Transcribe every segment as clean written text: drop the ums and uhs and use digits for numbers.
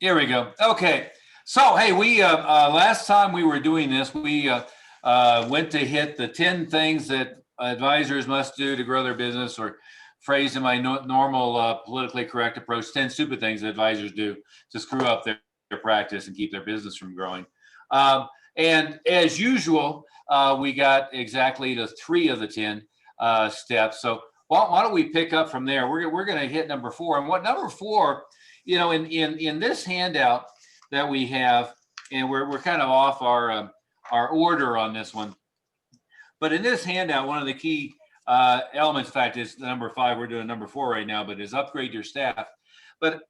Here we go. Okay. So, hey, we last time we were doing this, we went to hit the 10 things that advisors must do to grow their business, or phrased in my normal politically correct approach, 10 stupid things that advisors do to screw up their practice and keep their business from growing. And as usual, we got exactly the 3 of the 10 steps. So why don't we pick up from there? We're going to hit number 4. And what number 4, in this handout that we have, and we're kind of off our order on this one, but in this handout, one of the key elements, in fact, is number 5. We're doing number 4 right now, but is upgrade your staff. But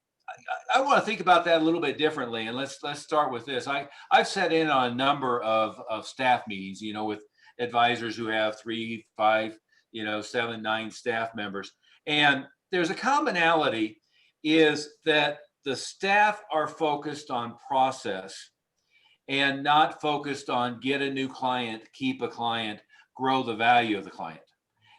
I want to think about that a little bit differently, and let's start with this. I've sat in on a number of staff meetings, with advisors who have 3, 5, 7, 9 staff members, and there's a commonality is that the staff are focused on process and not focused on get a new client, keep a client, grow the value of the client.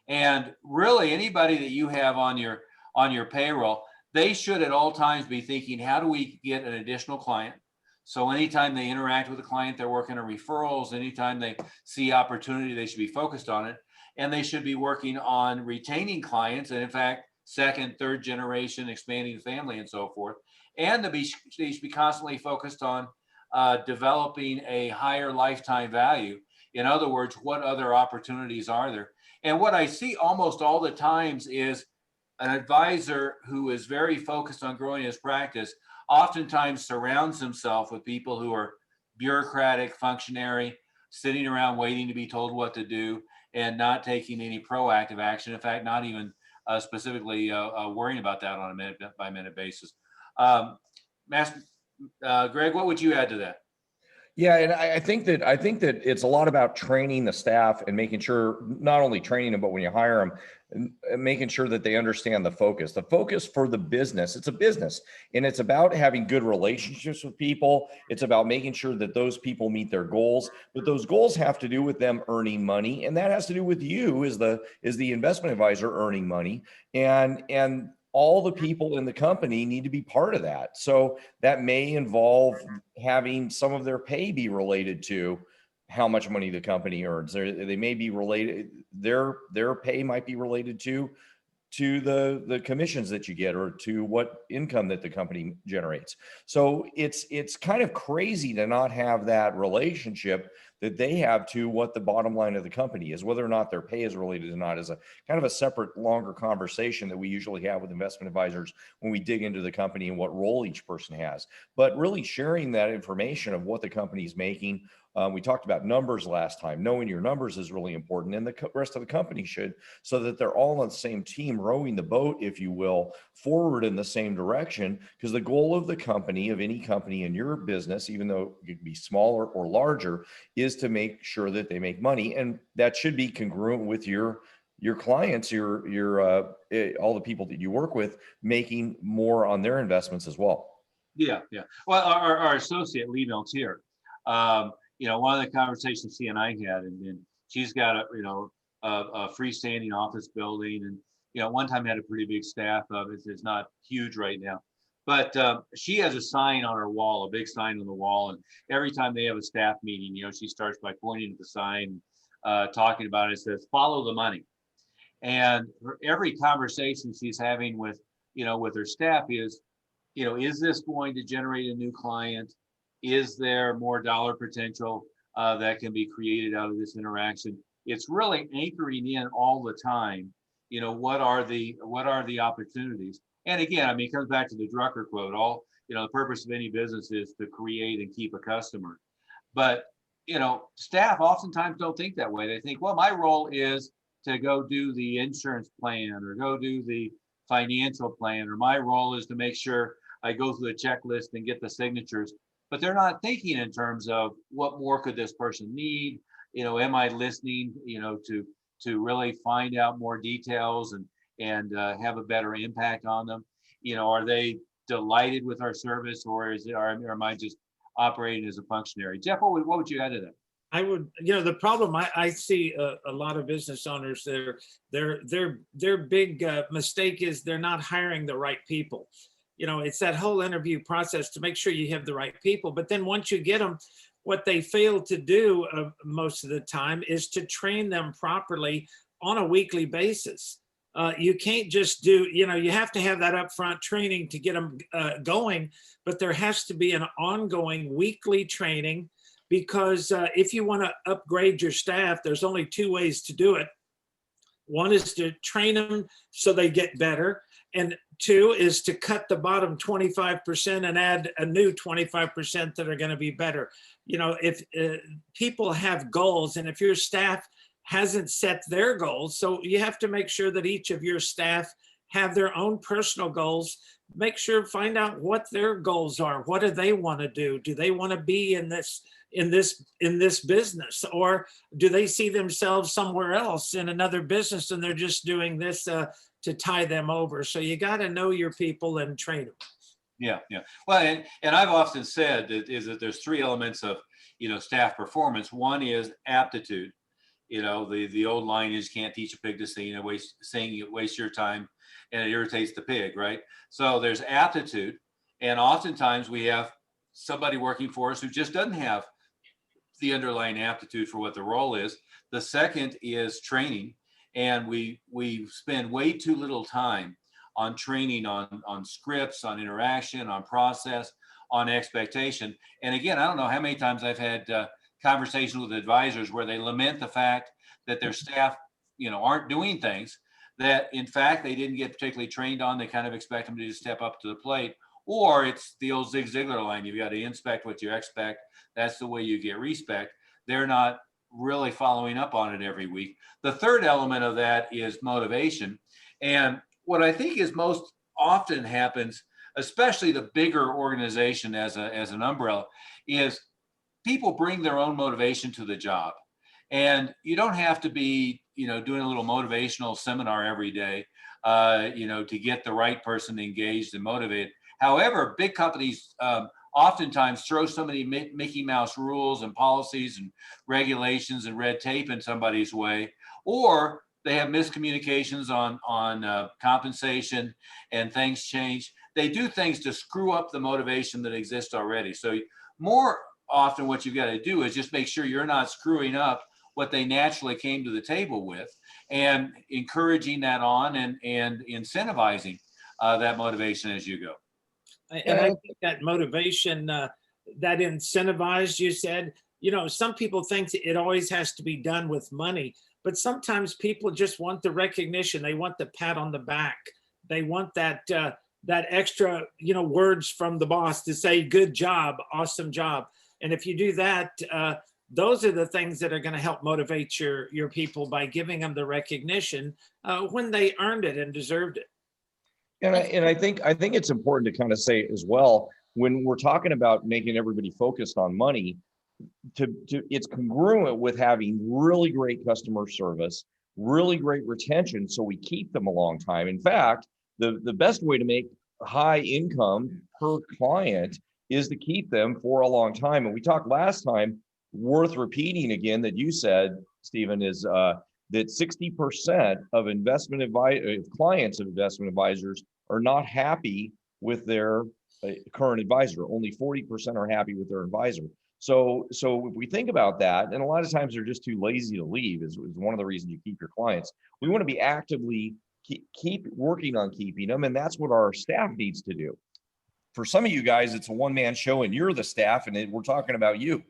And really, anybody that you have on your payroll, they should at all times be thinking, how do we get an additional client? So anytime they interact with a client, they're working on referrals. Anytime they see opportunity, they should be focused on it. And they should be working on retaining clients. And in fact, second, third generation, expanding the family and so forth. And they should be constantly focused on developing a higher lifetime value. In other words, what other opportunities are there? And what I see almost all the times is an advisor who is very focused on growing his practice oftentimes surrounds himself with people who are bureaucratic, functionary, sitting around waiting to be told what to do and not taking any proactive action. In fact, not even specifically worrying about that on a minute by minute basis. Greg, what would you add to that? Yeah, and I think that it's a lot about training the staff and making sure, not only training them, but when you hire them, making sure that they understand the focus for the business. It's a business, and it's about having good relationships with people. It's about making sure that those people meet their goals, but those goals have to do with them earning money, and that has to do with you as the investment advisor earning money, and all the people in the company need to be part of that. So that may involve having some of their pay be related to how much money the company earns. They may be related, their pay might be related to the commissions that you get, or to what income that the company generates. So it's kind of crazy to not have that relationship that they have to what the bottom line of the company is. Whether or not their pay is related or not is a kind of a separate, longer conversation that we usually have with investment advisors when we dig into the company and what role each person has. But really sharing that information of what the company is making. We talked about numbers last time. Knowing your numbers is really important, and the rest of the company should, so that they're all on the same team, rowing the boat, if you will, forward in the same direction. Because the goal of the company, of any company in your business, even though it could be smaller or larger, is to make sure that they make money, and that should be congruent with your clients, your all the people that you work with, making more on their investments as well. Yeah. Well, our associate Lee Meltier, one of the conversations she and I had, and she's got a freestanding office building, and one time had a pretty big staff of it. It's not huge right now, but she has a sign on her wall, a big sign on the wall, and every time they have a staff meeting, she starts by pointing at the sign, talking about it. It says, "Follow the money." And every conversation she's having with her staff is this going to generate a new client? Is there more dollar potential that can be created out of this interaction? It's really anchoring in all the time. What are the opportunities? And again, it comes back to the Drucker quote. The purpose of any business is to create and keep a customer. But staff oftentimes don't think that way. They think, well, my role is to go do the insurance plan, or go do the financial plan, or my role is to make sure I go through the checklist and get the signatures. But they're not thinking in terms of what more could this person need? Am I listening, to really find out more details and have a better impact on them? Are they delighted with our service, or am I just operating as a functionary? Jeff, what would you add to that? I would, the problem I see a lot of business owners, their big mistake is they're not hiring the right people. It's that whole interview process to make sure you have the right people. But then once you get them, what they fail to do most of the time is to train them properly on a weekly basis. You can't just do, you have to have that upfront training to get them going, but there has to be an ongoing weekly training, because if you want to upgrade your staff, there's only two ways to do it. One is to train them so they get better. And two is to cut the bottom 25% and add a new 25% that are going to be better. If people have goals, and if your staff hasn't set their goals, so you have to make sure that each of your staff have their own personal goals. Make sure, find out what their goals are. What do they want to do? Do they want to be in this business, or do they see themselves somewhere else in another business and they're just doing this to tie them over? So you got to know your people and train them. Yeah. Well, and I've often said that there's three elements of, staff performance. One is aptitude. The old line is, can't teach a pig to sing, it wastes your time and it irritates the pig, right? So there's aptitude. And oftentimes we have somebody working for us who just doesn't have the underlying aptitude for what the role is. The second is training. And we spend way too little time on training on scripts, on interaction, on process, on expectation. And again, I don't know how many times I've had conversations with advisors where they lament the fact that their staff, aren't doing things that in fact they didn't get particularly trained on. They kind of expect them to just step up to the plate. Or it's the old Zig Ziglar line, you've got to inspect what you expect. That's the way you get respect. They're not really following up on it every week. The third element of that is motivation. And what I think is most often happens, especially the bigger organization as an umbrella, is people bring their own motivation to the job. And you don't have to be, doing a little motivational seminar every day, to get the right person engaged and motivated. However, big companies oftentimes throw so many Mickey Mouse rules and policies and regulations and red tape in somebody's way, or they have miscommunications on compensation and things change. They do things to screw up the motivation that exists already. So more often what you've got to do is just make sure you're not screwing up what they naturally came to the table with, and encouraging that on and incentivizing that motivation as you go. And I think that motivation, that incentivized, you said, some people think it always has to be done with money, but sometimes people just want the recognition. They want the pat on the back. They want that extra, words from the boss to say, good job, awesome job. And if you do that, those are the things that are going to help motivate your people by giving them the recognition when they earned it and deserved it. And I think it's important to kind of say as well, when we're talking about making everybody focused on money, it's congruent with having really great customer service, really great retention, so we keep them a long time. In fact, the best way to make high income per client is to keep them for a long time. And we talked last time, worth repeating again, that you said, Stephen, is that 60% of clients of investment advisors are not happy with their current advisor. Only 40% are happy with their advisor. So if we think about that, and a lot of times they're just too lazy to leave, is one of the reasons you keep your clients. We want to be actively keep working on keeping them, and that's what our staff needs to do. For some of you guys, it's a one-man show, and you're the staff, and we're talking about you.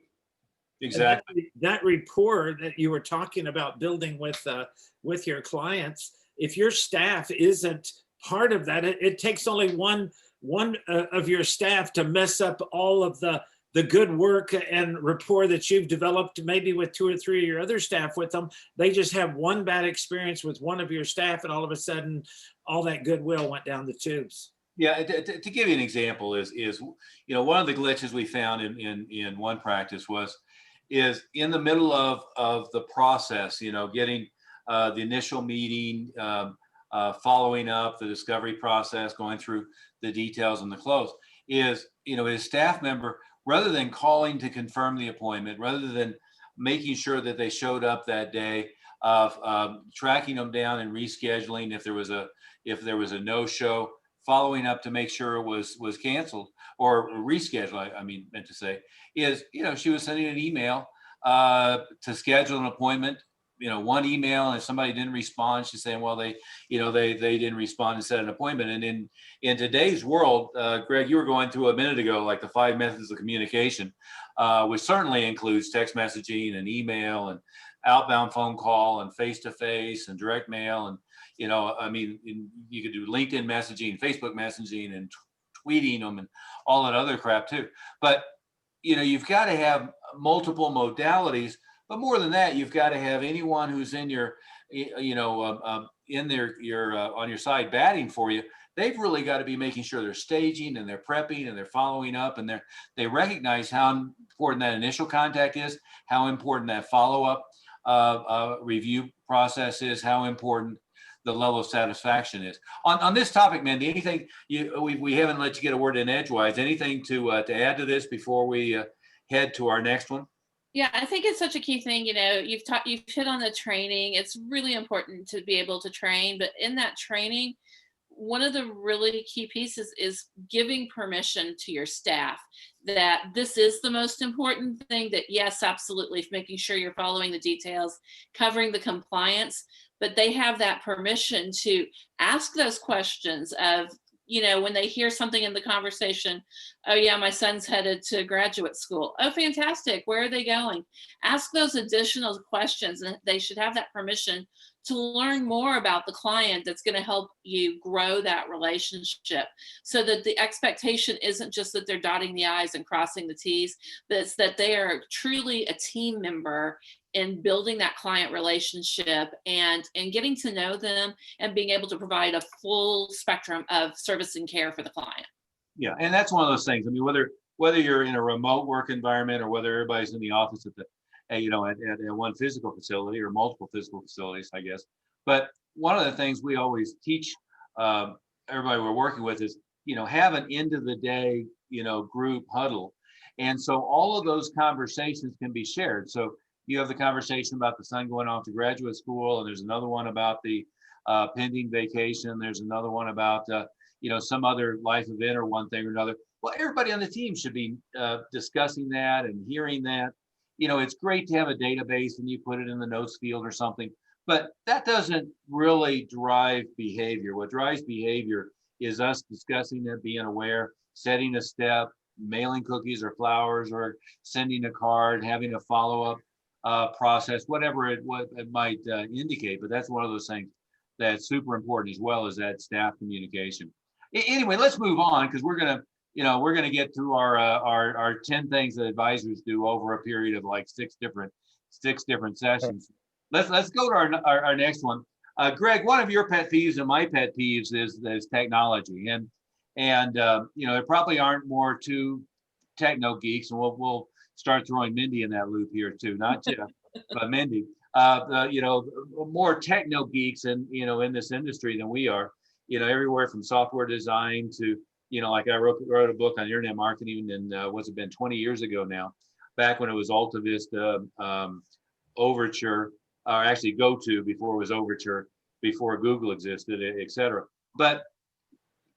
Exactly. That rapport that you were talking about building with your clients, if your staff isn't part of that, it takes only one of your staff to mess up all of the good work and rapport that you've developed, maybe with 2 or 3 of your other staff with them. They just have one bad experience with one of your staff, and all of a sudden, all that goodwill went down the tubes. Yeah, to give you an example is one of the glitches we found in one practice is in the middle of the process, getting the initial meeting, following up the discovery process, going through the details and the close, is his staff member, rather than calling to confirm the appointment, rather than making sure that they showed up that day, tracking them down and rescheduling if there was a no-show, following up to make sure it was canceled or rescheduled. I mean, meant to say is, she was sending an email to schedule an appointment. One email, and if somebody didn't respond, she's saying, well, they didn't respond and set an appointment. And in today's world, Greg, you were going through a minute ago, like the 5 methods of communication, which certainly includes text messaging and email and outbound phone call and face-to-face and direct mail. And, you could do LinkedIn messaging, Facebook messaging, and tweeting them and all that other crap too. But, you've got to have multiple modalities. But more than that, you've got to have anyone who's in your, on your side batting for you. They've really got to be making sure they're staging and they're prepping and they're following up, and they recognize how important that initial contact is, how important that follow-up review process is, how important the level of satisfaction is. On this topic, Mindi, anything we haven't let you get a word in edgewise? Anything to add to this before we head to our next one? Yeah, I think it's such a key thing. You've hit on the training. It's really important to be able to train, but in that training, one of the really key pieces is giving permission to your staff that this is the most important thing. That yes, absolutely, making sure you're following the details, covering the compliance, but they have that permission to ask those questions of, when they hear something in the conversation. Oh yeah, my son's headed to graduate school. Oh, fantastic. Where are they going? Ask those additional questions, and they should have that permission to learn more about the client that's going to help you grow that relationship, so that the expectation isn't just that they're dotting the I's and crossing the T's, but it's that they are truly a team member in building that client relationship and getting to know them and being able to provide a full spectrum of service and care for the client. Yeah, and that's one of those things. I mean, whether you're in a remote work environment or whether everybody's in the office at one physical facility or multiple physical facilities, I guess. But one of the things we always teach everybody we're working with is, have an end of the day, group huddle. And so all of those conversations can be shared. So you have the conversation about the son going off to graduate school, and there's another one about the pending vacation. There's another one about, some other life event or one thing or another. Well, everybody on the team should be discussing that and hearing that. It's great to have a database and you put it in the notes field or something, but that doesn't really drive behavior. What drives behavior is us discussing it, being aware, setting a step, mailing cookies or flowers or sending a card, having a follow-up process, whatever it might indicate. But that's one of those things that's super important, as well as that staff communication. Anyway, let's move on, because we're gonna get through our 10 things that advisors do over a period of like six different sessions. Let's go to our next one. Greg, one of your pet peeves and my pet peeves is technology, and there probably aren't more two techno geeks, and we'll start throwing Mindi in that loop here too, not Jeff, but Mindi. More techno geeks in this industry than we are. Everywhere from software design to, like I wrote a book on internet marketing, and what's it been, 20 years ago now, back when it was Alta Vista, Overture, or actually GoTo before it was Overture, before Google existed, et cetera. But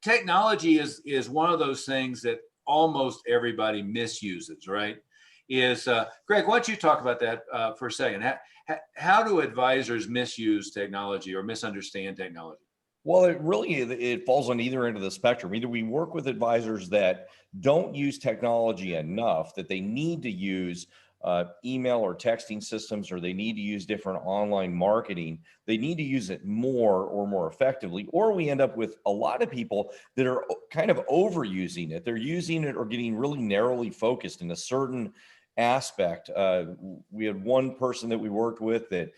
technology is one of those things that almost everybody misuses, right? Greg, why don't you talk about that for a second? How do advisors misuse technology or misunderstand technology? Well, it falls on either end of the spectrum. Either we work with advisors that don't use technology enough, that they need to use email or texting systems, or they need to use different online marketing. They need to use it more effectively, or we end up with a lot of people that are kind of overusing it. They're using it or getting really narrowly focused in a certain aspect. We had one person that we worked with that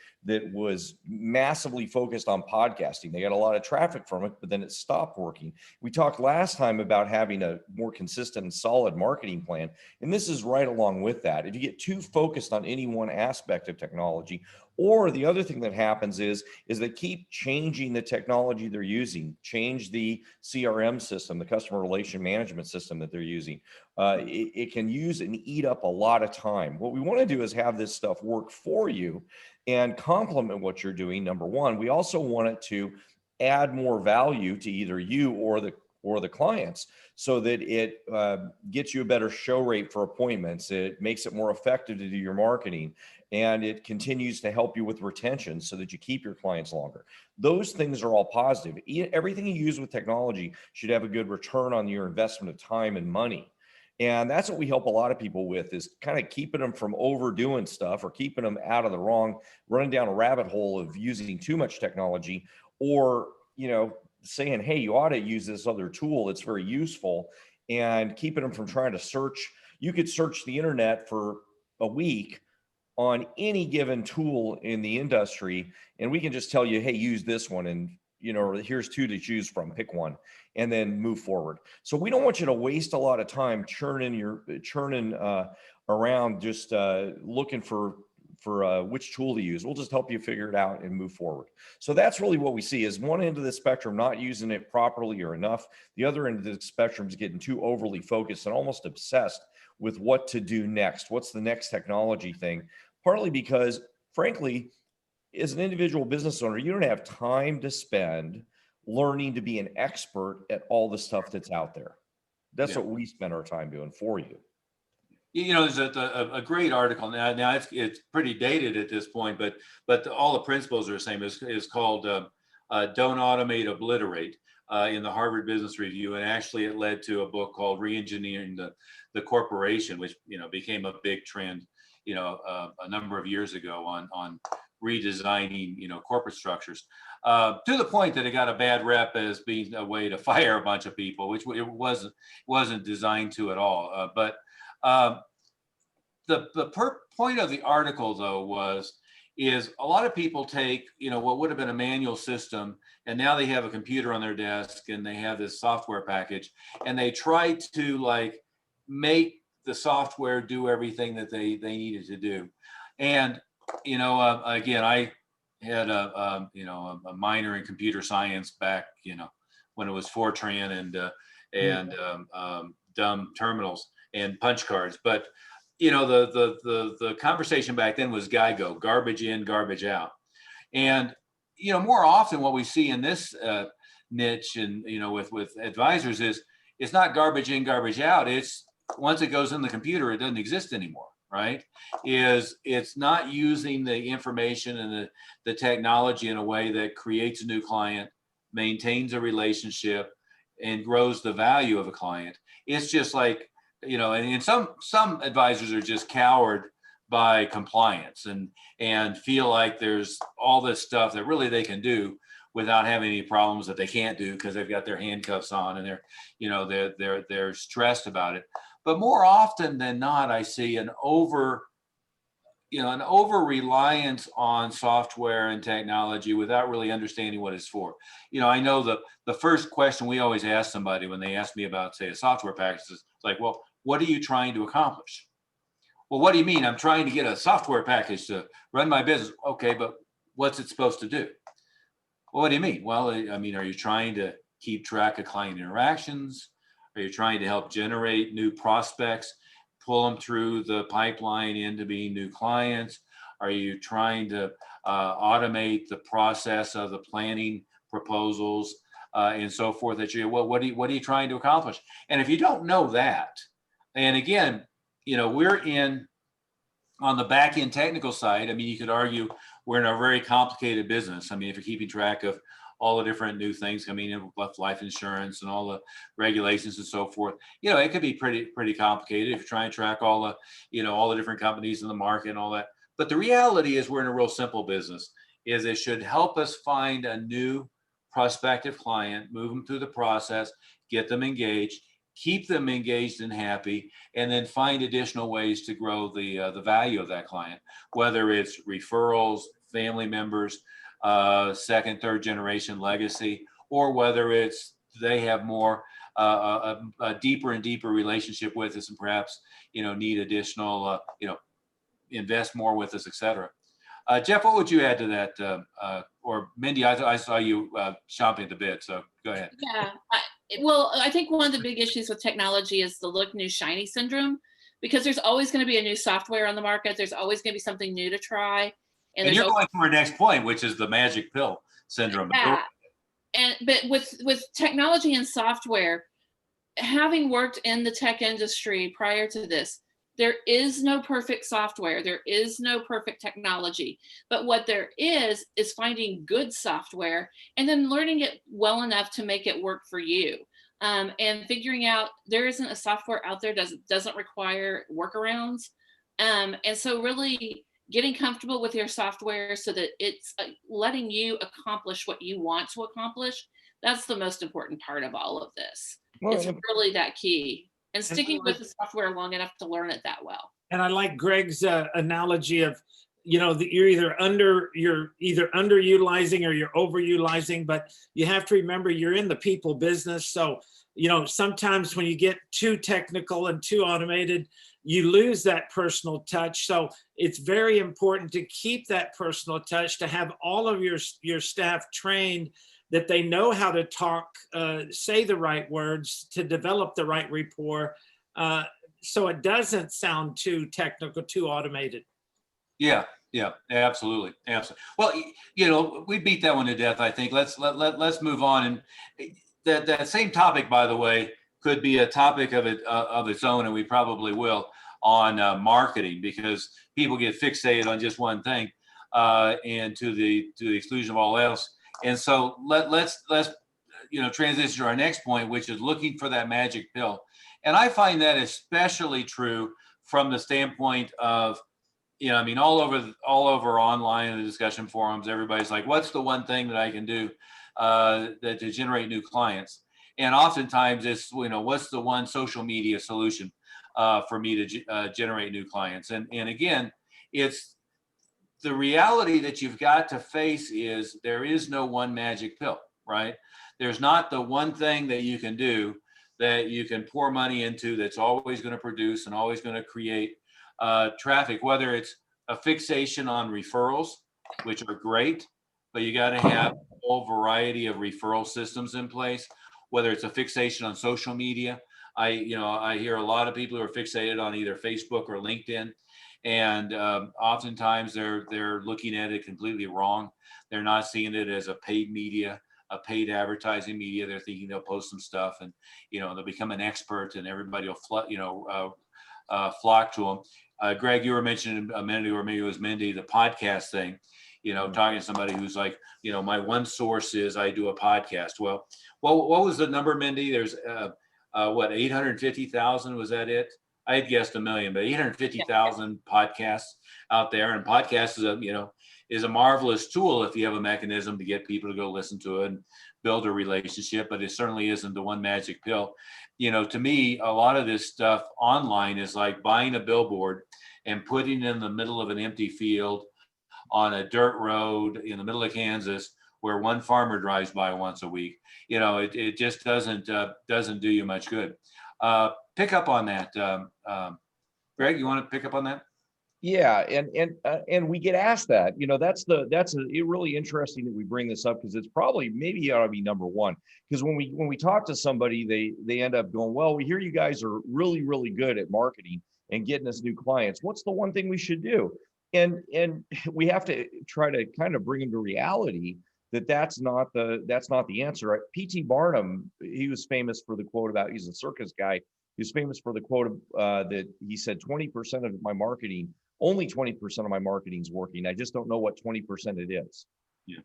was massively focused on podcasting. They got a lot of traffic from it, but then it stopped working. We talked last time about having a more consistent and solid marketing plan, and this is right along with that. If you get too focused on any one aspect of technology, or the other thing that happens is they keep changing the technology they're using, change the CRM system, the customer relation management system that they're using. It can use and eat up a lot of time. What we want to do is have this stuff work for you and complement what you're doing. Number one, we also want it to add more value to either you or or the clients, so that it gets you a better show rate for appointments. It makes it more effective to do your marketing, and it continues to help you with retention so that you keep your clients longer. Those things are all positive. Everything you use with technology should have a good return on your investment of time and money. And that's what we help a lot of people with, is kind of keeping them from overdoing stuff, or keeping them out of the wrong, running down a rabbit hole of using too much technology, or, saying, hey, you ought to use this other tool. It's very useful, and keeping them from trying to search. You could search the internet for a week on any given tool in the industry, and we can just tell you, hey, use this one, and here's 2 to choose from, pick one, and then move forward. So we don't want you to waste a lot of time churning around, just looking for which tool to use. We'll just help you figure it out and move forward. So that's really what we see, is one end of the spectrum not using it properly or enough. The other end of the spectrum is getting too overly focused and almost obsessed with what to do next. What's the next technology thing? Partly because, frankly, as an individual business owner, you don't have time to spend learning to be an expert at all the stuff that's out there. That's what we spend our time doing for you. There's a great article now. Now it's pretty dated at this point, but all the principles are the same. It's called "Don't Automate, Obliterate" in the Harvard Business Review, and actually it led to a book called "Reengineering the Corporation," which became a big trend a number of years ago on redesigning corporate structures, to the point that it got a bad rep as being a way to fire a bunch of people, which it wasn't designed to at all. But the point of the article, though, is a lot of people take what would have been a manual system, and now they have a computer on their desk and they have this software package, and they try to make the software do everything that they needed to do. And again, I had a minor in computer science back when it was Fortran and dumb terminals and punch cards. But the conversation back then was GIGO, garbage in, garbage out. And more often what we see in this niche and with advisors is it's not garbage in, garbage out. It's once it goes in the computer, it doesn't exist anymore, right? It's not using the information and the technology in a way that creates a new client, maintains a relationship, and grows the value of a client. It's just like, and some advisors are just cowed by compliance and feel like there's all this stuff that really they can do without having any problems that they can't do because they've got their handcuffs on and they're stressed about it. But more often than not, I see an over reliance on software and technology without really understanding what it's for. I know the first question we always ask somebody when they ask me about, say, a software package is like, well, what are you trying to accomplish? Well, what do you mean? I'm trying to get a software package to run my business. Okay, but what's it supposed to do? Well, what do you mean? Well, I mean, are you trying to keep track of client interactions? Are you trying to help generate new prospects, pull them through the pipeline into being new clients? Are you trying to automate the process of the planning proposals and so forth? What are you trying to accomplish? And if you don't know that, and again, we're on the back end technical side. I mean, you could argue we're in a very complicated business. I mean, if you're keeping track of all the different new things coming in with life insurance and all the regulations and so forth, it could be pretty complicated if you're trying to track all the different companies in the market and all that. But the reality is we're in a real simple business. It should help us find a new prospective client, move them through the process, get them engaged, keep them engaged and happy, and then find additional ways to grow the value of that client, whether it's referrals, family members, second, third generation legacy, or whether it's they have more a deeper and deeper relationship with us and perhaps need additional invest more with us, etc. Jeff, what would you add to that? Or Mindi, I saw you chomping at the bit, so go ahead. Yeah. Well, I think one of the big issues with technology is the look new shiny syndrome, because there's always going to be a new software on the market. There's always going to be something new to try. And you're going to our next point, which is the magic pill syndrome. Yeah. But with technology and software, having worked in the tech industry prior to this, there is no perfect software. There is no perfect technology. But what there is finding good software and then learning it well enough to make it work for you. And figuring out there isn't a software out there doesn't require workarounds. And so really getting comfortable with your software so that it's letting you accomplish what you want to accomplish. That's the most important part of all of this. Well, It's really that key. And And sticking with the software long enough to learn it that well. And I like Greg's analogy of, you're either underutilizing or you're overutilizing, but you have to remember you're in the people business. So, sometimes when you get too technical and too automated, you lose that personal touch. So it's very important to keep that personal touch, to have all of your staff trained, that they know how to talk, say the right words, to develop the right rapport, so it doesn't sound too technical, too automated. Yeah, absolutely. Well, we beat that one to death, I think. Let's move on. And that same topic, by the way, could be a topic of its own, and we probably will, on marketing, because people get fixated on just one thing, and to the exclusion of all else. And so let's transition to our next point, which is looking for that magic pill. And I find that especially true from the standpoint of, all over online in the discussion forums, everybody's like, what's the one thing that I can do to generate new clients? And oftentimes it's, what's the one social media solution for me to generate new clients? And again, it's the reality that you've got to face is there is no one magic pill, right? There's not the one thing that you can do that you can pour money into that's always going to produce and always going to create traffic, whether it's a fixation on referrals, which are great, but you got to have a whole variety of referral systems in place, whether it's a fixation on social media. I hear a lot of people who are fixated on either Facebook or LinkedIn, and oftentimes they're looking at it completely wrong. They're not seeing it as a paid media, a paid advertising media. They're thinking they'll post some stuff and they'll become an expert and everybody will flock to them. Greg, you were mentioning a minute ago, or maybe it was Mindi, the podcast thing. Talking to somebody who's like, my one source is I do a podcast. Well, what was the number, Mindi? There's 850,000, was that it? I had guessed 1 million, but 850,000 podcasts out there. And podcasts is a marvelous tool if you have a mechanism to get people to go listen to it and build a relationship, but it certainly isn't the one magic pill. To me, a lot of this stuff online is like buying a billboard and putting it in the middle of an empty field on a dirt road in the middle of Kansas where one farmer drives by once a week. It just doesn't do you much good. Pick up on that. Greg, you want to pick up on that? Yeah, and we get asked that. That's really interesting that we bring this up, because it's probably, maybe it ought to be number one. Because when we talk to somebody, they end up going, well, we hear you guys are really, really good at marketing and getting us new clients. What's the one thing we should do? And we have to try to kind of bring them to reality that that's not the answer. Right? P.T. Barnum, he was famous for the quote about, he's a circus guy. He's famous for the quote that he said, 20% of my marketing, only 20% of my marketing is working. I just don't know what 20% it is. Yeah.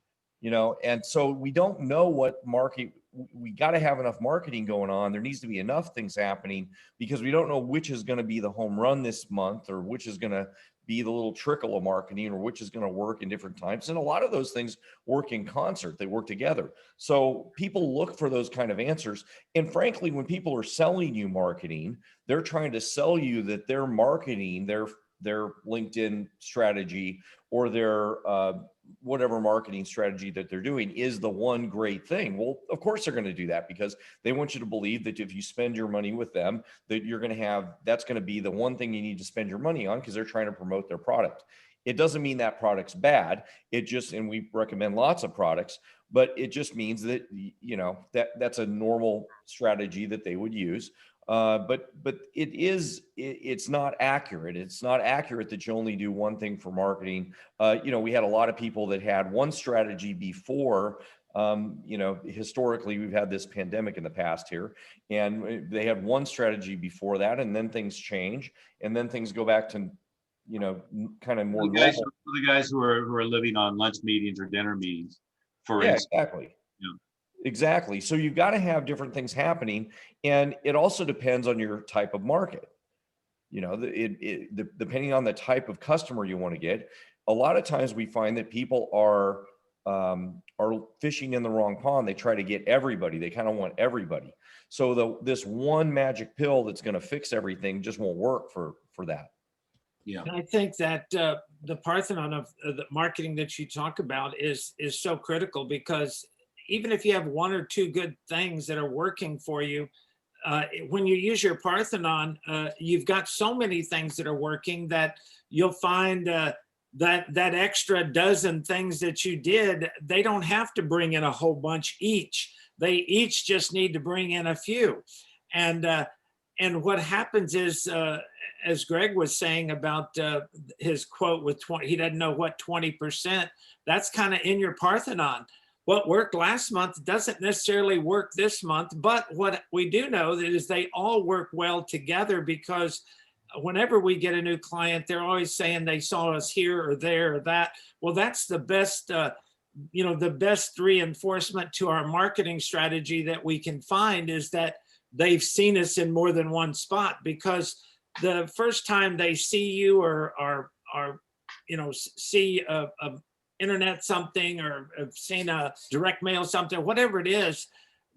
And so we don't know what market, we got to have enough marketing going on. There needs to be enough things happening, because we don't know which is going to be the home run this month, or which is going to be the little trickle of marketing, or which is going to work in different times. And a lot of those things work in concert. They work together. So people look for those kind of answers. And frankly, when people are selling you marketing, they're trying to sell you that their marketing, their LinkedIn strategy, or their whatever marketing strategy that they're doing is the one great thing. Well, of course they're going to do that, because they want you to believe that if you spend your money with them, that you're going to have, that's going to be the one thing you need to spend your money on, because they're trying to promote their product. It doesn't mean that product's bad. It just, and we recommend lots of products, but it just means that, that's a normal strategy that they would use. But it's not accurate. It's not accurate that you only do one thing for marketing. We had a lot of people that had one strategy before You know, historically, we've had this pandemic in the past here, and they had one strategy before that, and then things change, and then things go back to, you know, kind of more normal. The guys who are living on lunch meetings or dinner meetings, for Yeah, instance. exactly. Yeah. Exactly. So you've got to have different things happening, and it also depends on your type of market. You know, depending on the type of customer you want to get, a lot of times we find that people are fishing in the wrong pond. They try to get everybody. They kind of want everybody. So this one magic pill that's going to fix everything just won't work for that. Yeah. And I think that the Parthenon of the marketing that you talk about is so critical, because even if you have one or two good things that are working for you, when you use your Parthenon, you've got so many things that are working that you'll find that extra dozen things that you did, they don't have to bring in a whole bunch each. They each just need to bring in a few. And what happens is, as Greg was saying about his quote with 20, he doesn't know what 20%, that's kind of in your Parthenon. What worked last month doesn't necessarily work this month, but what we do know is they all work well together, because whenever we get a new client, they're always saying they saw us here or there or that. Well, that's the best, the best reinforcement to our marketing strategy that we can find, is that they've seen us in more than one spot, because the first time they see you or see a internet something, or have seen a direct mail something, whatever it is,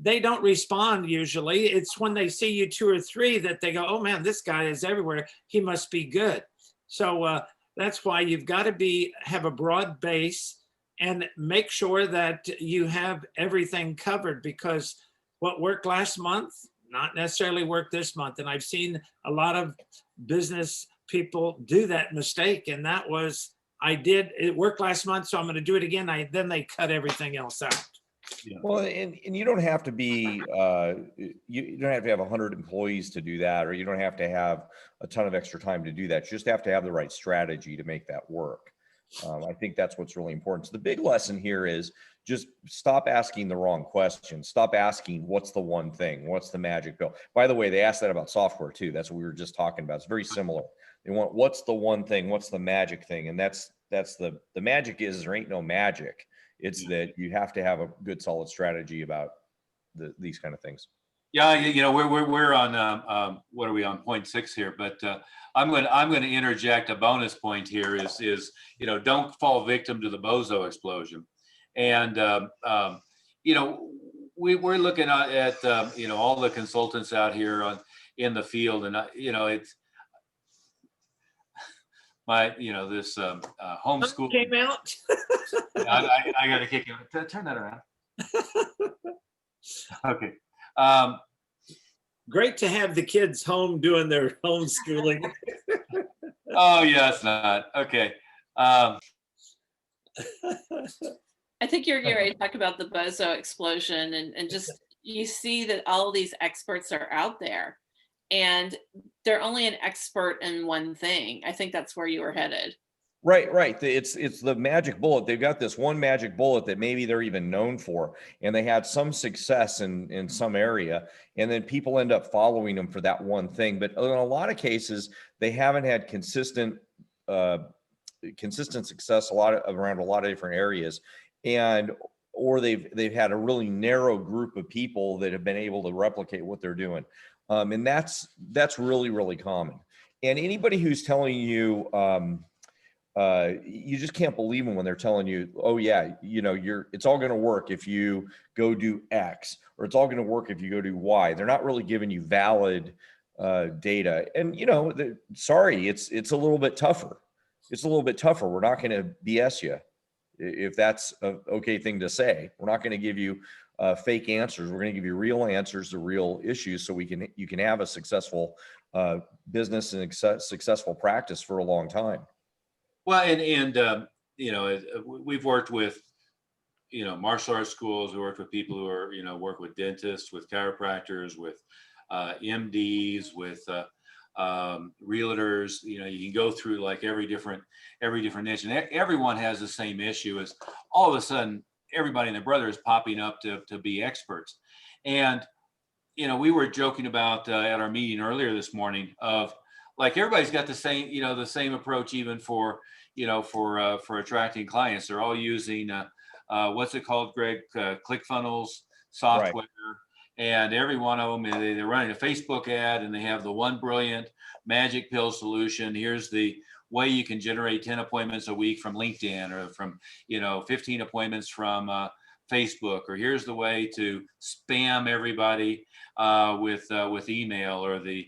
they don't respond usually. It's when they see you two or three that they go, oh man, this guy is everywhere, he must be good. So that's why you've got to have a broad base and make sure that you have everything covered, because what worked last month not necessarily work this month. And I've seen a lot of business people do that mistake, and that was, it worked last month, so I'm going to do it again. Then they cut everything else out. Yeah. Well, and you don't have to be, you don't have to have 100 employees to do that, or you don't have to have a ton of extra time to do that. You just have to have the right strategy to make that work. I think that's what's really important. So the big lesson here is just stop asking the wrong questions. Stop asking, what's the one thing? What's the magic pill? By the way, they ask that about software too. That's what we were just talking about. It's very similar. They want, what's the one thing? What's the magic thing? And that's the magic is there ain't no magic. It's that you have to have a good, solid strategy about these kind of things. Yeah, we're on what are we on, point 6 here? But I'm going to interject a bonus point here. Is don't fall victim to the bozo explosion. And we're looking at all the consultants out here in the field, and it's my this homeschool came out. I got to kick you. Turn that around. Okay. Great to have the kids home doing their homeschooling. Oh yeah, it's not okay. I think you're getting ready to talk about the bozo explosion, and just you see that all of these experts are out there, and they're only an expert in one thing. I think that's where you were headed. Right. It's the magic bullet. They've got this one magic bullet that maybe they're even known for, and they had some success in some area, and then people end up following them for that one thing. But in a lot of cases, they haven't had consistent success around a lot of different areas, or they've had a really narrow group of people that have been able to replicate what they're doing, and that's really, really common. And anybody who's telling you you just can't believe them when they're telling you, oh yeah, it's all going to work if you go do X, or it's all going to work if you go do Y. They're not really giving you valid data. And sorry, it's a little bit tougher. It's a little bit tougher. We're not going to BS you, if that's an okay thing to say. We're not going to give you fake answers. We're going to give you real answers to real issues, so you can have a successful business and successful practice for a long time. Well, and we've worked with martial arts schools. We worked with people who are work with dentists, with chiropractors, with MDs, with realtors. You can go through like every different niche, and everyone has the same issue. Is all of a sudden everybody and their brother is popping up to be experts. And, we were joking about at our meeting earlier this morning of like, everybody's got the same, the same approach, even for, for attracting clients. They're all using, what's it called, Greg? ClickFunnels software. Right. And every one of them, they're running a Facebook ad, and they have the one brilliant magic pill solution. Here's the way you can generate 10 appointments a week from LinkedIn, or from 15 appointments from Facebook, or here's the way to spam everybody with email, or the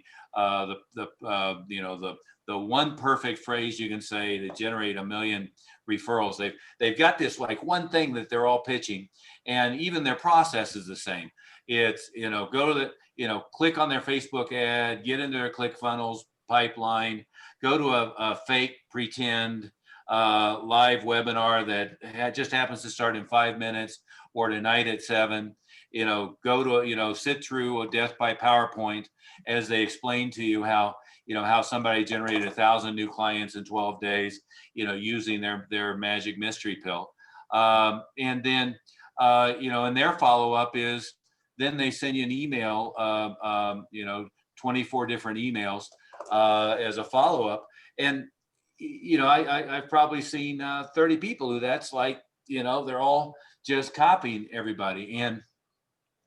one perfect phrase you can say to generate 1 million referrals. They've got this like one thing that they're all pitching, and even their process is the same. It's go to the click on their Facebook ad, get into their ClickFunnels pipeline, go to a fake pretend live webinar that just happens to start in 5 minutes, or tonight at 7. Go to sit through a death by PowerPoint as they explain to you how somebody generated 1,000 new clients in 12 days, using their magic mystery pill. And then and their follow up is, then they send you an email, 24 different emails as a follow up. And I've probably seen 30 people who that's like, they're all just copying everybody. And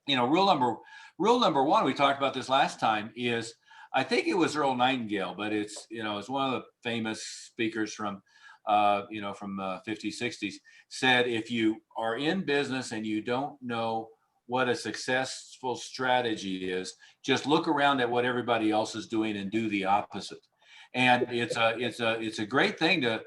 rule number one, we talked about this last time, is, I think it was Earl Nightingale, but it's one of the famous speakers from 50s, 60s, said, if you are in business and you don't know what a successful strategy is, just look around at what everybody else is doing and do the opposite. And it's a great thing to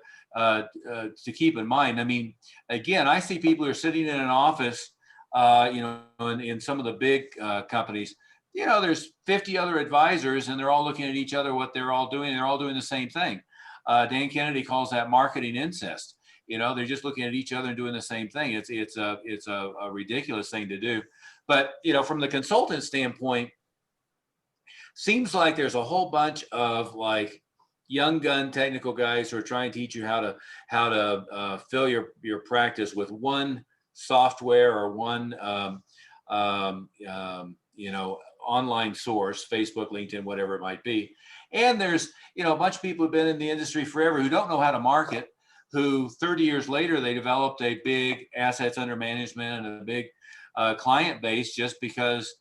keep in mind. I mean, again, I see people who are sitting in an office, in some of the big companies, there's 50 other advisors, and they're all looking at each other, what they're all doing. They're all doing the same thing. Dan Kennedy calls that marketing incest. They're just looking at each other and doing the same thing. It's a ridiculous thing to do. But, from the consultant standpoint, seems like there's a whole bunch of like young gun technical guys who are trying to teach you how to fill your practice with one software or one online source, Facebook, LinkedIn, whatever it might be. And there's a bunch of people who've been in the industry forever who don't know how to market, who 30 years later they developed a big assets under management and a big client base just because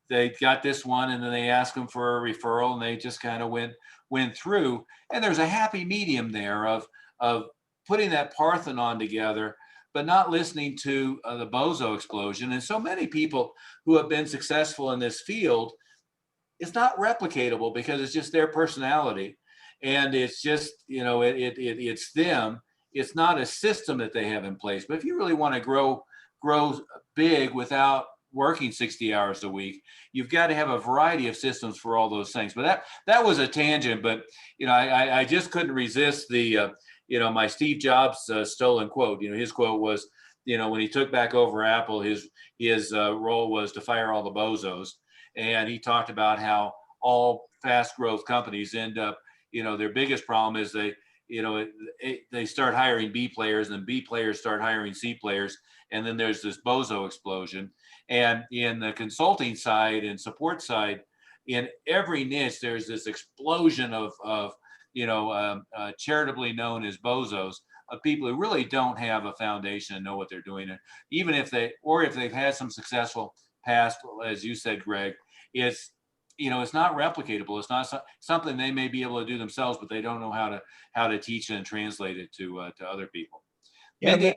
they got this one, and then they asked them for a referral, and they just kind of went through. And there's a happy medium there of putting that Parthenon together, but not listening to the bozo explosion. And so many people who have been successful in this field, it's not replicatable because it's just their personality. And it's just, it's them. It's not a system that they have in place. But if you really want to grow big without working 60 hours a week, you've got to have a variety of systems for all those things. But that was a tangent, but I just couldn't resist the my Steve Jobs stolen quote. His quote was, when he took back over Apple, his role was to fire all the bozos. And he talked about how all fast growth companies end up, their biggest problem is they start hiring B players, and B players start hiring C players. And then there's this bozo explosion. And in the consulting side and support side, in every niche, there's this explosion of charitably known as bozos, of people who really don't have a foundation and know what they're doing. And even if they've had some successful past, as you said, Greg, it's not replicatable. It's not something they may be able to do themselves, but they don't know how to teach it and translate it to other people. Yeah, Mindi,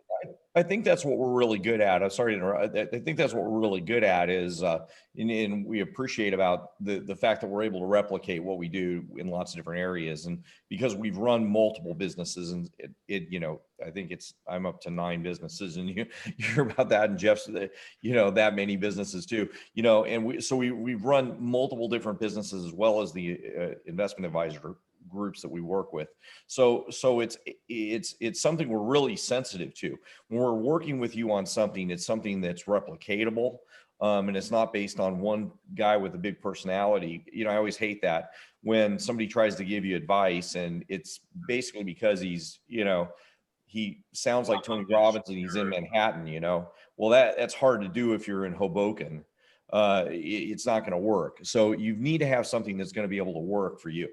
I think that's what we're really good at. I'm sorry to interrupt. I think that's what we're really good at is, and we appreciate about the fact that we're able to replicate what we do in lots of different areas. And because we've run multiple businesses, and I think I'm up to 9 businesses, and you're about that, and Jeff's, that many businesses too, and we've run multiple different businesses as well as the investment advisor groups that we work with. So it's something we're really sensitive to. When we're working with you on something, it's something that's replicatable. And it's not based on one guy with a big personality. I always hate that when somebody tries to give you advice and it's basically because he's, he sounds like Tony Robbins and he's in Manhattan, you know. Well, that's hard to do if you're in Hoboken. It's not going to work. So you need to have something that's going to be able to work for you.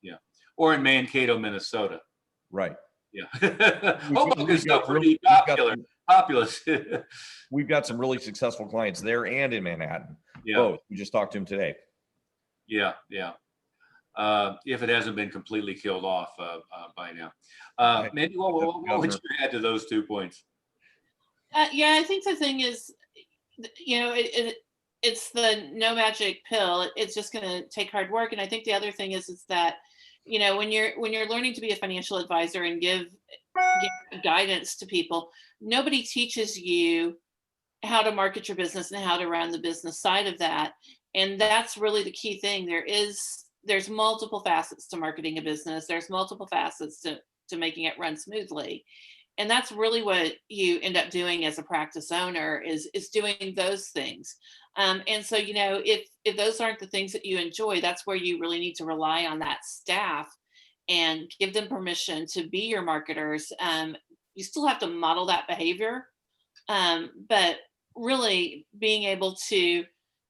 Yeah. Or in Mankato, Minnesota. Right. Yeah. Hoboken's still pretty populous. We've got some really successful clients there and in Manhattan. Yeah. Both. We just talked to him today. Yeah. Yeah. If it hasn't been completely killed off by now. Maybe what would you add to those 2 points? Yeah, I think the thing is, you know, it's the no magic pill. It's just going to take hard work. And I think the other thing is that, you know, when you're learning to be a financial advisor and give guidance to people, nobody teaches you how to market your business and how to run the business side of that. And that's really the key thing. There's multiple facets to marketing a business. There's multiple facets to making it run smoothly. And that's really what you end up doing as a practice owner is doing those things. And so, you know, if those aren't the things that you enjoy, that's where you really need to rely on that staff and give them permission to be your marketers. You still have to model that behavior, but really being able to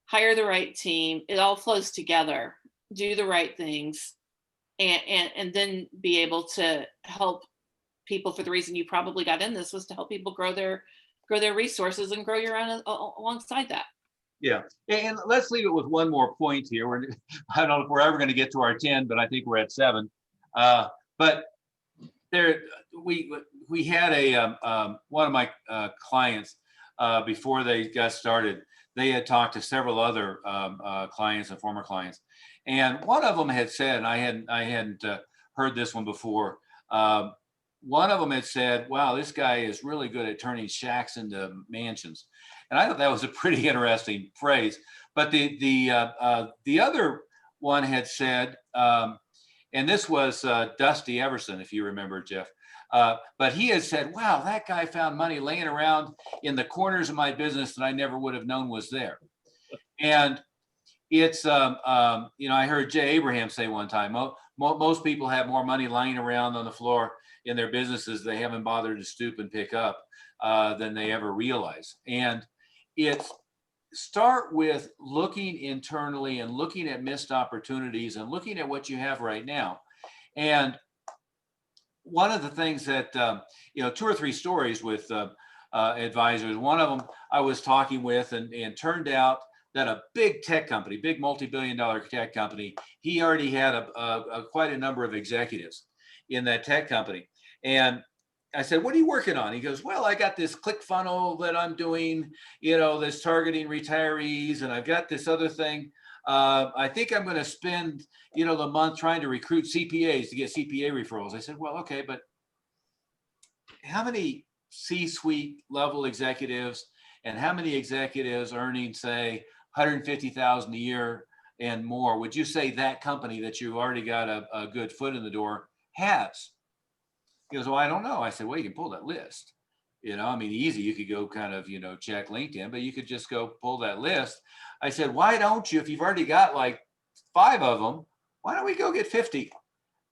hire the right team, it all flows together, do the right things, and then be able to help people. For the reason you probably got in this was to help people grow their resources and grow your own alongside that. Yeah, and let's leave it with one more point here. I don't know if we're ever going to get to our 10, but I think we're at 7. But there, we had one of my clients before they got started. They had talked to several other clients and former clients, and one of them had said, and I hadn't heard this one before. One of them had said, "Wow, this guy is really good at turning shacks into mansions," and I thought that was a pretty interesting phrase. But the other one had said, and this was Dusty Everson, if you remember, Jeff. But he had said, "Wow, that guy found money laying around in the corners of my business that I never would have known was there." And it's, you know, I heard Jay Abraham say one time, most people have more money lying around on the floor in their businesses they haven't bothered to stoop and pick up than they ever realize. And it's start with looking internally and looking at missed opportunities and looking at what you have right now. And one of the things that, you know, 2 or 3 stories with advisors. One of them I was talking with, and turned out that a big tech company, big multi-billion-dollar tech company, he already had quite a number of executives in that tech company. And I said, "What are you working on?" He goes, "Well, I got this click funnel that I'm doing, you know, that's targeting retirees, and I've got this other thing. I think I'm going to spend, you know, the month trying to recruit CPAs to get CPA referrals." I said, "Well, okay, but how many C-suite level executives and how many executives earning, say, 150,000 a year and more would you say that company that you've already got a good foot in the door has?" He goes, "Well, I don't know." I said, "Well, you can pull that list. You know, I mean, easy. You could go kind of, you know, check LinkedIn, but you could just go pull that list." I said, "Why don't you, if you've already got like 5 of them, why don't we go get 50?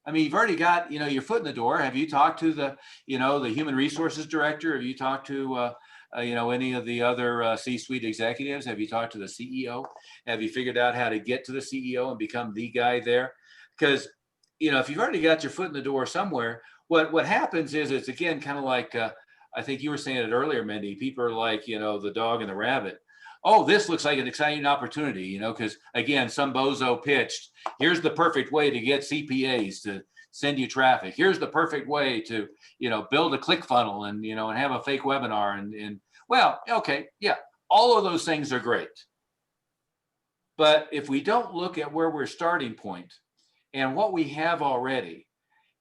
I mean, you've already got, you know, your foot in the door. Have you talked to the, you know, the human resources director? Have you talked to, you know, any of the other C-suite executives? Have you talked to the CEO? Have you figured out how to get to the CEO and become the guy there?" Because, you know, if you've already got your foot in the door somewhere, what happens is it's, again, kind of like, I think you were saying it earlier, Mindy, people are like, you know, the dog and the rabbit. "Oh, this looks like an exciting opportunity," you know, because, again, some bozo pitched, "Here's the perfect way to get CPAs to send you traffic. Here's the perfect way to, you know, build a click funnel and, you know, and have a fake webinar." And well, okay, yeah, all of those things are great. But if we don't look at where we're starting point and what we have already,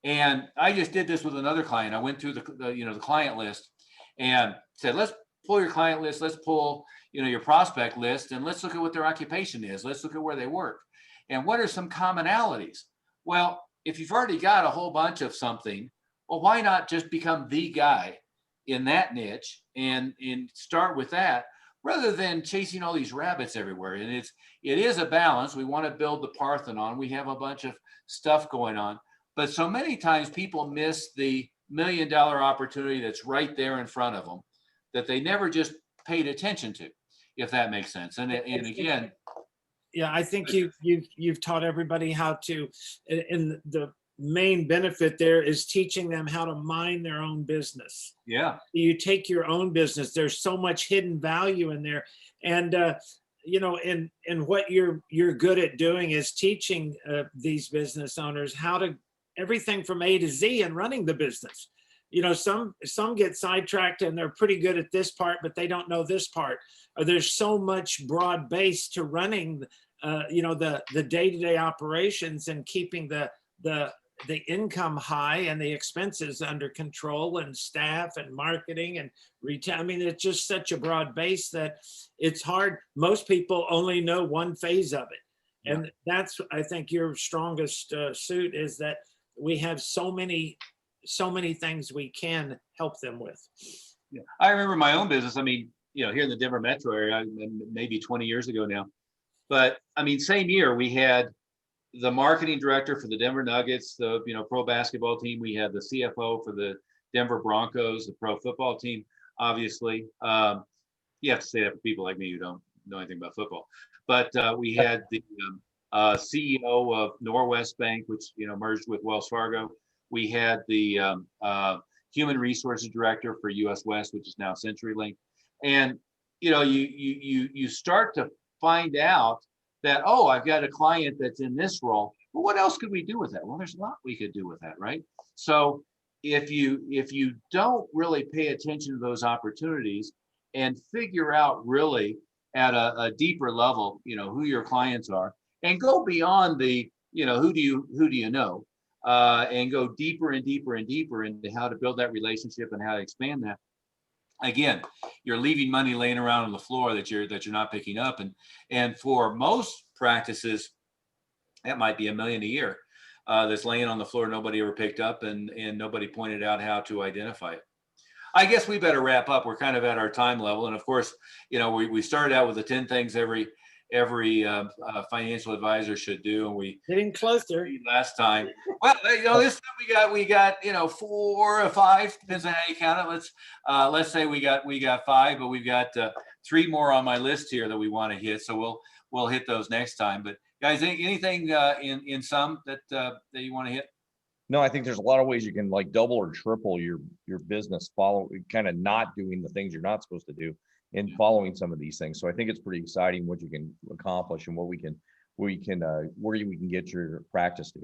and I just did this with another client. I went through the you know, the client list and said, "Let's pull your client list. Let's pull, you know, your prospect list, and let's look at what their occupation is. Let's look at where they work. And what are some commonalities?" Well, if you've already got a whole bunch of something, well, why not just become the guy in that niche and start with that, rather than chasing all these rabbits everywhere? And it is a balance. We want to build the Parthenon. We have a bunch of stuff going on. But so many times people miss the million opportunity that's right there in front of them that they never just paid attention to, if that makes sense. And again, Yeah, I think you've taught everybody how to, and the main benefit there is teaching them how to mind their own business. yeah, You take your own business. There's so much hidden value in there, and and what you're good at doing is teaching these business owners how to everything from A to Z and running the business. Some get sidetracked and they're pretty good at this part, but they don't know this part. Or there's so much broad base to running, the day-to-day operations and keeping the income high and the expenses under control, and staff and marketing and retail. I mean, it's just such a broad base that it's hard. Most people only know one phase of it. And that's, I think, your strongest suit is that we have so many things we can help them with. yeah. I remember my own business. I mean, here in the Denver metro area, maybe 20 years ago now, but I mean, same year we had the marketing director for the Denver Nuggets, the pro basketball team. We had the CFO for the Denver Broncos, the pro football team. Obviously, you have to say that for people like me who don't know anything about football. But we had the CEO of Norwest Bank, which merged with Wells Fargo. We had the human resources director for US West, which is now CenturyLink. And you start to find out that, oh, I've got a client that's in this role. Well, what else could we do with that? Well, there's a lot we could do with that, right? So if you don't really pay attention to those opportunities and figure out really at a deeper level, who your clients are, and go beyond the, who do you know, and go deeper and deeper and deeper into how to build that relationship and how to expand that. Again, you're leaving money laying around on the floor that you're not picking up, and for most practices, that might be $1 million a year that's laying on the floor, nobody ever picked up, and nobody pointed out how to identify it. I guess we better wrap up. We're kind of at our time level, and of course, we started out with the 10 things every financial advisor should do, and we Getting closer. last time. Well, this time we got 4 or 5, depends on how you count it. Let's say we got 5, but we've got 3 more on my list here that we want to hit. So we'll hit those next time. But guys, anything in sum that you want to hit? No, I think there's a lot of ways you can like double or triple your business, kind of not doing the things you're not supposed to do and following some of these things. So I think it's pretty exciting what you can accomplish and where we can get your practice to.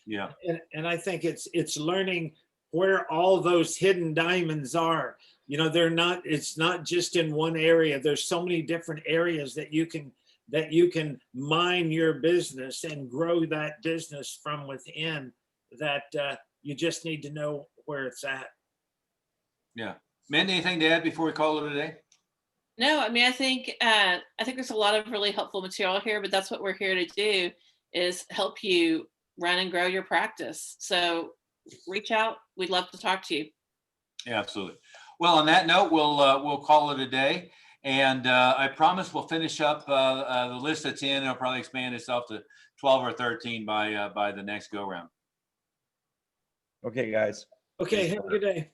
Yeah. And I think it's learning where all those hidden diamonds are. It's not just in one area. There's so many different areas that you can mine your business and grow that business from within, that you just need to know where it's at. Yeah. Mindi, anything to add before we call it a day? No, I mean, I think there's a lot of really helpful material here, but that's what we're here to do, is help you run and grow your practice. So reach out. We'd love to talk to you. Yeah, absolutely. Well, on that note, we'll call it a day. And I promise we'll finish up the list that's in. It'll probably expand itself to 12 or 13 by the next go round. Okay, guys. Okay, have a good day.